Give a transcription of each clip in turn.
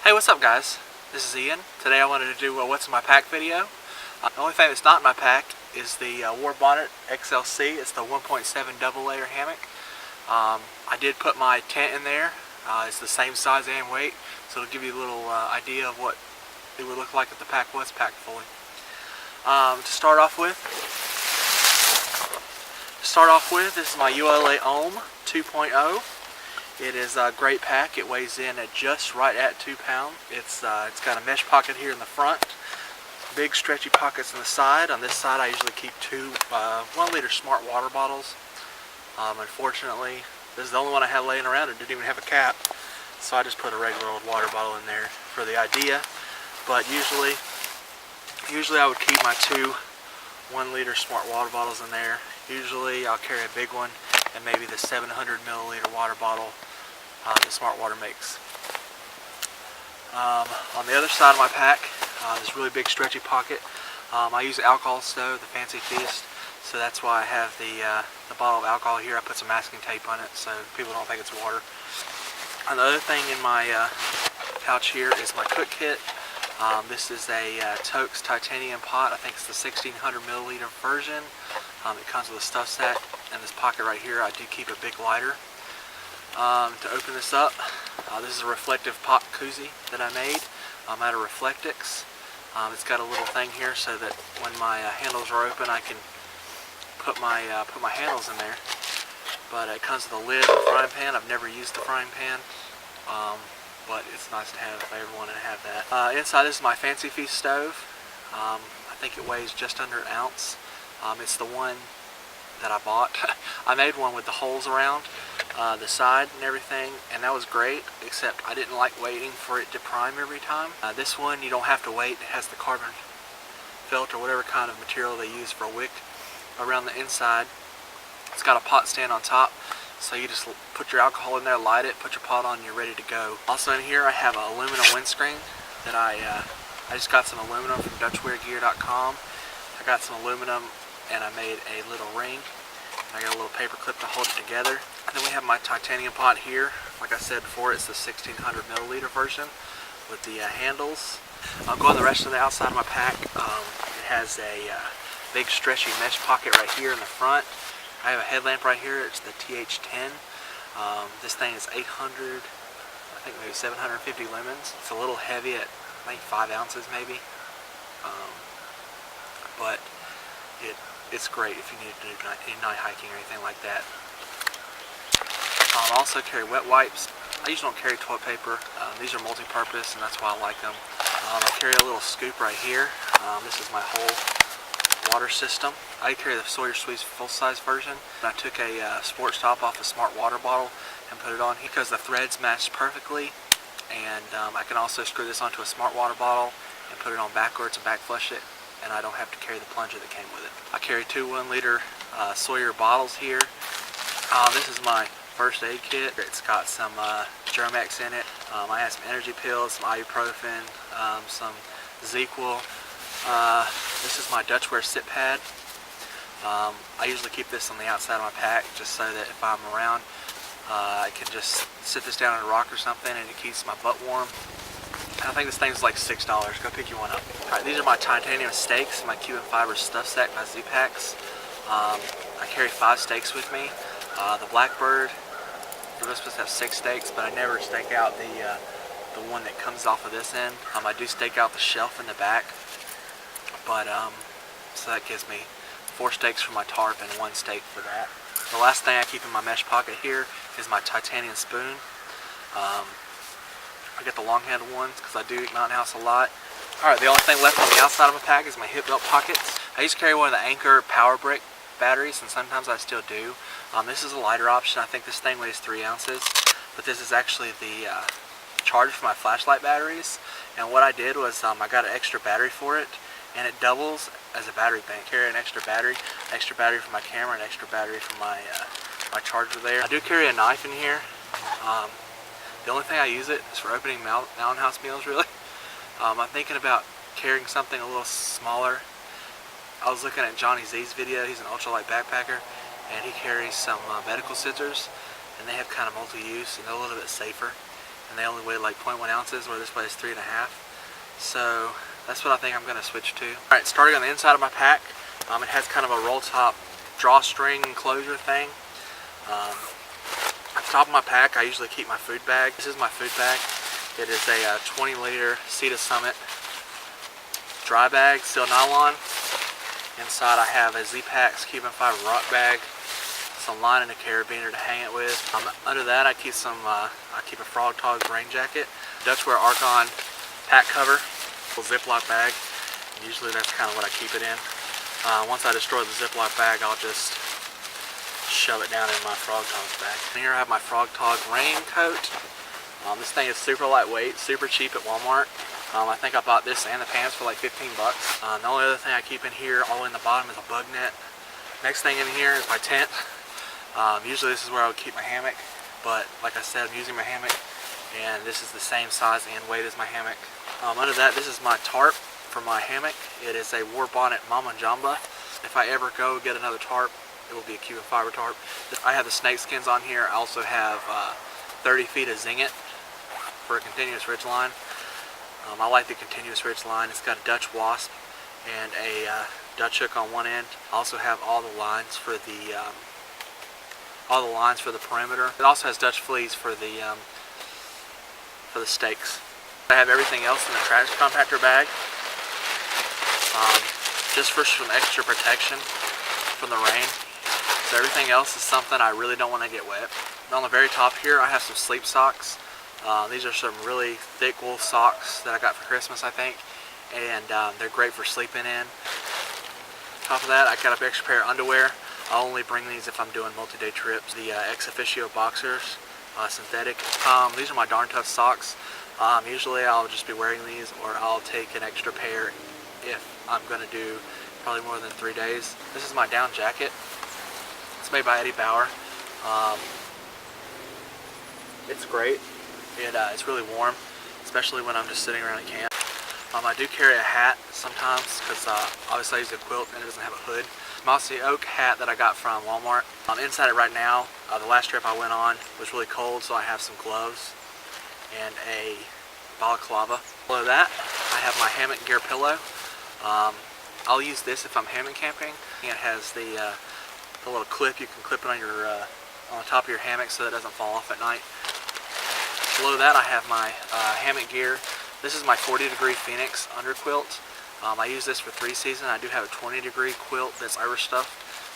Hey, what's up guys? This is Ian. Today I wanted to do a what's in my pack video. The only thing that's not in my pack is the War Bonnet XLC. It's the 1.7 double layer hammock. I did put my tent in there. It's the same size and weight, so it'll give you a little idea of what it would look like if the pack was packed fully. To start off with, this is my Ula Ohm 2.0. It is a great pack. It weighs in at just right at 2 pounds. It's got a mesh pocket here in the front, big stretchy pockets on the side. On this side I usually keep two 1 liter smart water bottles. Unfortunately, this is the only one I have laying around. It didn't even have a cap, so I just put a regular old water bottle in there for the idea. But usually I would keep my two 1 liter smart water bottles in there. Usually I'll carry a big one and maybe the 700 milliliter water bottle that Smart Water makes. On the other side of my pack, this really big stretchy pocket. I use the alcohol stove, the Fancy Feast, so that's why I have the bottle of alcohol here. I put some masking tape on it so people don't think it's water. And the other thing in my pouch here is my cook kit. This is a Toaks titanium pot. I think it's the 1600 milliliter version. It comes with a stuff sack, and this pocket right here I do keep a big lighter. To open this up, this is a reflective Pop Koozie that I made out of Reflectix. It's got a little thing here so that when my handles are open I can put my handles in there. But it comes with a lid and a frying pan. I've never used the frying pan, but it's nice to have if I ever wanted to have that. Inside this is my Fancy Feast stove. I think it weighs just under an ounce. It's the one that I bought. I made one with the holes around the side and everything, and that was great, except I didn't like waiting for it to prime every time. This one you don't have to wait. It has the carbon felt or whatever kind of material they use for a wick around the inside. It's got a pot stand on top, so you just put your alcohol in there, light it, put your pot on, and you're ready to go. Also in here I have an aluminum windscreen that I just got some aluminum from DutchwareGear.com. I got some aluminum and I made a little ring. I got a little paper clip to hold it together. And then we have my titanium pot here. Like I said before, it's the 1600 milliliter version with the handles. I'll go on the rest of the outside of my pack. It has a big stretchy mesh pocket right here in the front. I have a headlamp right here. It's the TH10. This thing is 800, I think maybe 750 lumens. It's a little heavy at I think 5 ounces maybe. But it's great if you need to do any night hiking or anything like that. I also carry wet wipes. I usually don't carry toilet paper. These are multi-purpose, and that's why I like them. I carry a little scoop right here. This is my whole water system. I carry the Sawyer Sweet's full-size version. I took a sports top off a Smart Water bottle and put it on here because the threads match perfectly. And I can also screw this onto a Smart Water bottle and put it on backwards and back flush it, and I don't have to carry the plunger that came with it. I carry two 1 liter Sawyer bottles here. This is my first aid kit. It's got some Germ-X in it. I have some energy pills, some ibuprofen, some ZzzQuil. This is my Dutchware sit pad. I usually keep this on the outside of my pack just so that if I'm around I can just sit this down on a rock or something and it keeps my butt warm. I think this thing's like $6. Go pick you one up. Alright, these are my titanium steaks, my Cuban fiber stuff sack by Z-Packs. I carry 5 steaks with me. The Blackbird, you're supposed to have 6 steaks, but I never stake out the one that comes off of this end. I do stake out the shelf in the back, but so that gives me 4 steaks for my tarp and 1 steak for that. The last thing I keep in my mesh pocket here is my titanium spoon. I get the long handled ones because I do eat Mountain House a lot. Alright, the only thing left on the outside of my pack is my hip belt pockets. I used to carry one of the Anchor Power Brick batteries, and sometimes I still do. This is a lighter option. I think this thing weighs 3 ounces, but this is actually the charge for my flashlight batteries. And what I did was I got an extra battery for it, and it doubles as a battery bank. I carry an extra battery for my camera, an extra battery for my my charger there. I do carry a knife in here. The only thing I use it is for opening Mountain House meals, really. I'm thinking about carrying something a little smaller. I was looking at Johnny Z's video. He's an ultralight backpacker, and he carries some medical scissors, and they have kind of multi-use, and they're a little bit safer. and they only weigh like 0.1 ounces, where this weighs 3.5. So that's what I think I'm going to switch to. Alright, starting on the inside of my pack, it has kind of a roll top drawstring enclosure thing. At the top of my pack, I usually keep my food bag. This is my food bag. It is a 20-liter Cedar Summit dry bag, steel nylon. Inside I have a Z-Pax Cuban fiber rock bag, some line and a carabiner to hang it with. Under that I keep a Frog Togs rain jacket, Dutchware Archon pack cover, a Ziploc bag. Usually that's kind of what I keep it in. Once I destroy the Ziploc bag, I'll just shove it down in my Frog Togs bag. And here I have my Frog Tog raincoat. This thing is super lightweight, super cheap at Walmart. I think I bought this and the pants for like 15 bucks. The only other thing I keep in here, all the way in the bottom, is a bug net. Next thing in here is my tent. Usually this is where I would keep my hammock, but like I said, I'm using my hammock, and this is the same size and weight as my hammock. Under that, this is my tarp for my hammock. It is a War Bonnet Mama Jamba. If I ever go get another tarp, it will be a Cuban fiber tarp. I have the snake skins on here. I also have 30 feet of Zinget for a continuous ridge line. I like the continuous ridge line. It's got a Dutch wasp and a Dutch hook on one end. I also have all the lines for the perimeter. It also has Dutch fleas for the stakes. I have everything else in the trash compactor bag, just for some extra protection from the rain. So everything else is something I really don't want to get wet. And on the very top here, I have some sleep socks. These are some really thick wool socks that I got for Christmas, I think, and they're great for sleeping in. On top of that, I got an extra pair of underwear. I'll only bring these if I'm doing multi-day trips. The Ex Officio boxers, synthetic. These are my Darn Tough socks. Usually I'll just be wearing these, or I'll take an extra pair if I'm going to do probably more than 3 days. This is my down jacket. It's made by Eddie Bauer. It's great. It's really warm, especially when I'm just sitting around at camp. I do carry a hat sometimes because obviously I use a quilt and it doesn't have a hood. Mossy oak hat that I got from Walmart. Inside it right now, the last trip I went on was really cold, so I have some gloves and a balaclava. Below that, I have my hammock gear pillow. I'll use this if I'm hammock camping. It has the little clip. You can clip it on the top of your hammock so that it doesn't fall off at night. Below that, I have my hammock gear. This is my 40-degree Phoenix under quilt. I use this for 3 season. I do have a 20-degree quilt that's Irish stuff,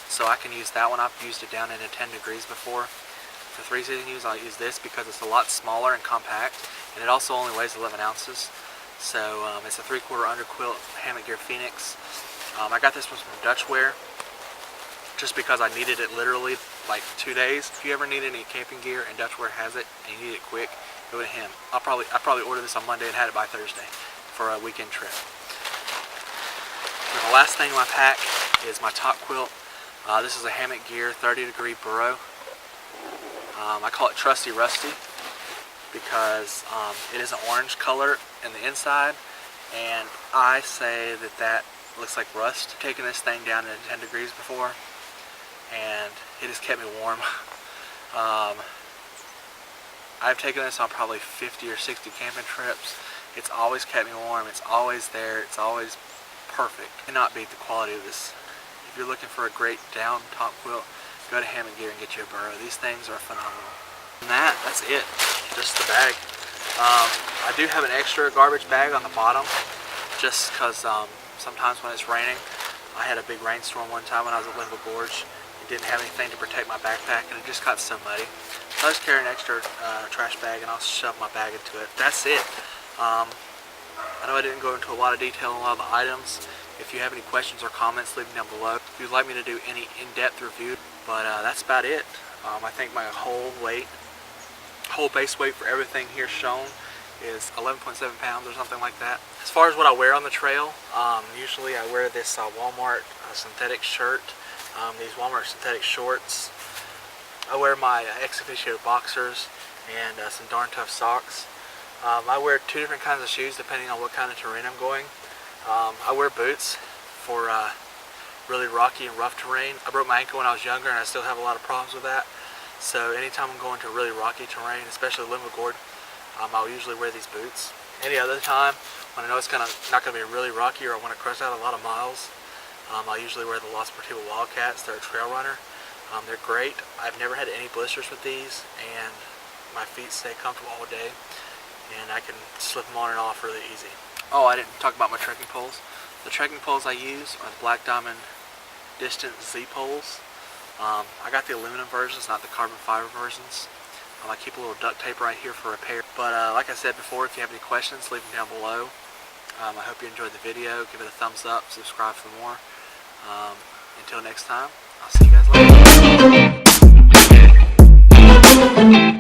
so I can use that one. I've used it down into 10 degrees before. For 3 season use, I'll use this because it's a lot smaller and compact, and it also only weighs 11 ounces. So it's a 3/4 under quilt hammock gear Phoenix. I got this one from Dutchware just because I needed it literally like 2 days. If you ever need any camping gear and Dutchware has it and you need it quick, go to him. I probably ordered this on Monday and had it by Thursday for a weekend trip. And the last thing in my pack is my top quilt. This is a hammock gear 30-degree burrow. I call it Trusty Rusty because it is an orange color in the inside, and I say that looks like rust. I've taken this thing down to 10 degrees before, and it has kept me warm. I've taken this on probably 50 or 60 camping trips. It's always kept me warm. It's always there. It's always perfect. Cannot beat the quality of this. If you're looking for a great down top quilt, go to Hammock Gear and get you a burrow. These things are phenomenal. And that's it. Just the bag. I do have an extra garbage bag on the bottom, just because sometimes when it's raining, I had a big rainstorm one time when I was at Linville Gorge. It didn't have anything to protect my backpack, and it just got so muddy. So I just carry an extra trash bag, and I'll shove my bag into it. That's it. I know I didn't go into a lot of detail on a lot of the items. If you have any questions or comments, leave them down below. If you'd like me to do any in-depth review, but that's about it. I think my whole base weight for everything here shown is 11.7 pounds or something like that. As far as what I wear on the trail, usually I wear this Walmart synthetic shirt, these Walmart synthetic shorts. I wear my Ex Officio boxers and some Darn Tough socks. I wear 2 different kinds of shoes depending on what kind of terrain I'm going. I wear boots for really rocky and rough terrain. I broke my ankle when I was younger, and I still have a lot of problems with that. So anytime I'm going to really rocky terrain, especially Linville Gorge, I'll usually wear these boots. Any other time, when I know it's not going to be really rocky or I want to crush out a lot of miles, I'll usually wear the Los Portillo Wildcats. They're a trail runner. They're great. I've never had any blisters with these, and my feet stay comfortable all day, and I can slip them on and off really easy. Oh, I didn't talk about my trekking poles. The trekking poles I use are the Black Diamond Distance Z poles. I got the aluminum versions, not the carbon fiber versions. I keep a little duct tape right here for repair. But like I said before, if you have any questions, leave them down below. I hope you enjoyed the video. Give it a thumbs up, subscribe for more. Until next time, I'll see you guys later.